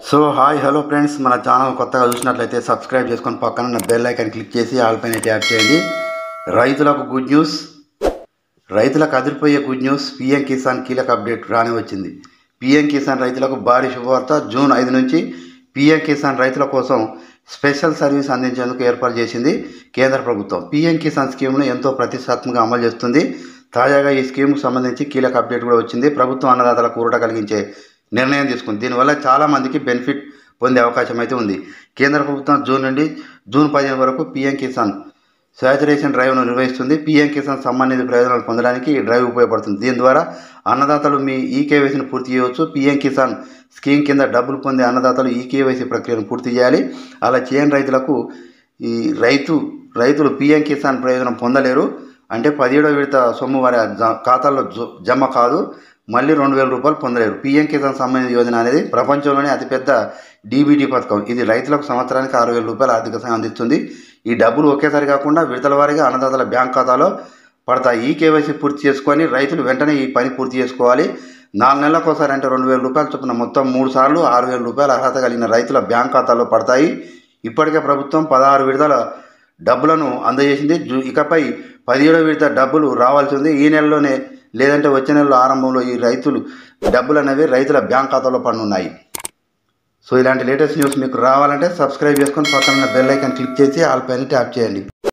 So hi hello friends, మన channel కొత్తగా చూసినట్లయితే సబ్స్క్రైబ్ చేసుకొని పక్కన ఉన్న బెల్ ఐకాన్ క్లిక్ చేసి ఆల్ పైన ట్యాప్ చేయండి. రైతులకు గుడ్ న్యూస్, రైతులకు అదిరిపోయే గుడ్ న్యూస్. పీఎం కిసాన్ కీలక అప్డేట్ రాని వచ్చింది. పీఎం కిసాన్ రైతులకు భారీ శుభవార్త. జూన్ 5 నుంచి పీఎం కిసాన్ రైతుల కోసం స్పెషల్ సర్వీస్ అందించేందుకు ఏర్పాటు చేసింది కేంద్ర ప్రభుత్వం. పీఎం కిసాన్ స్కీమ్ను ఎంతో ప్రతిష్టాత్మకంగా అమలు చేస్తుంది. తాజాగా ఈ స్కీమ్కు సంబంధించి కీలక అప్డేట్ కూడా వచ్చింది. ప్రభుత్వం అన్నదాతలకు ఊరట కలిగించే నిర్ణయం తీసుకుంది. దీనివల్ల చాలామందికి బెనిఫిట్ పొందే అవకాశం అయితే ఉంది. కేంద్ర ప్రభుత్వం జూన్ నుండి జూన్ 15 వరకు పీఎం కిసాన్ శాచురేషన్ డ్రైవ్ను నిర్వహిస్తుంది. పీఎం కిసాన్ సంబంధిత ప్రయోజనాలు పొందడానికి ఈ డ్రైవ్ ఉపయోగపడుతుంది. దీని ద్వారా అన్నదాతలు మీ ఈకేవైసీని పూర్తి చేయవచ్చు. పీఎం కిసాన్ స్కీమ్ కింద డబ్బులు పొందే అన్నదాతలు ఈకేవైసీ ప్రక్రియను పూర్తి చేయాలి. అలా చేయని రైతులకు రైతులు పీఎం కిసాన్ ప్రయోజనం పొందలేరు. అంటే 17వ విడత సొమ్ము వారి ఖాతాల్లో జమ కాదు. మళ్ళీ 2,000 రూపాయలు పొందలేరు. పీఎం కిసాన్ సంబంధిత యోజన అనేది ప్రపంచంలోనే అతిపెద్ద డీబీటీ పథకం. ఇది రైతులకు సంవత్సరానికి 6,000 రూపాయల ఆర్థిక సాయం అందిస్తుంది. ఈ డబ్బులు ఒకేసారి కాకుండా విడతల వారీగా అన్నదాతల బ్యాంక్ ఖాతాలో పడతాయి. ఈ కేవైసీ పూర్తి చేసుకొని రైతులు వెంటనే ఈ పని పూర్తి చేసుకోవాలి. 4 నెలలకు ఒకసారి అంటే 2,000 రూపాయలు చొప్పున మొత్తం 3 సార్లు 6,000 రూపాయల అర్హత కలిగిన రైతుల బ్యాంక్ ఖాతాలో పడతాయి. ఇప్పటికే ప్రభుత్వం 16 విడతల డబ్బులను అందజేసింది. ఇకపై 17వ విడత డబ్బులు రావాల్సి ఉంది. ఈ నెలలోనే లేదంటే వచ్చే నెలలో ఆరంభంలో ఈ డబ్బులు అనేవి రైతుల బ్యాంక్ ఖాతాలో పడనున్నాయి. సో ఇలాంటి లేటెస్ట్ న్యూస్ మీకు రావాలంటే సబ్స్క్రైబ్ చేసుకొని పక్కన బెల్ ఐకాన్ క్లిక్ చేసి ఆల్ పైన ట్యాప్ చేయండి.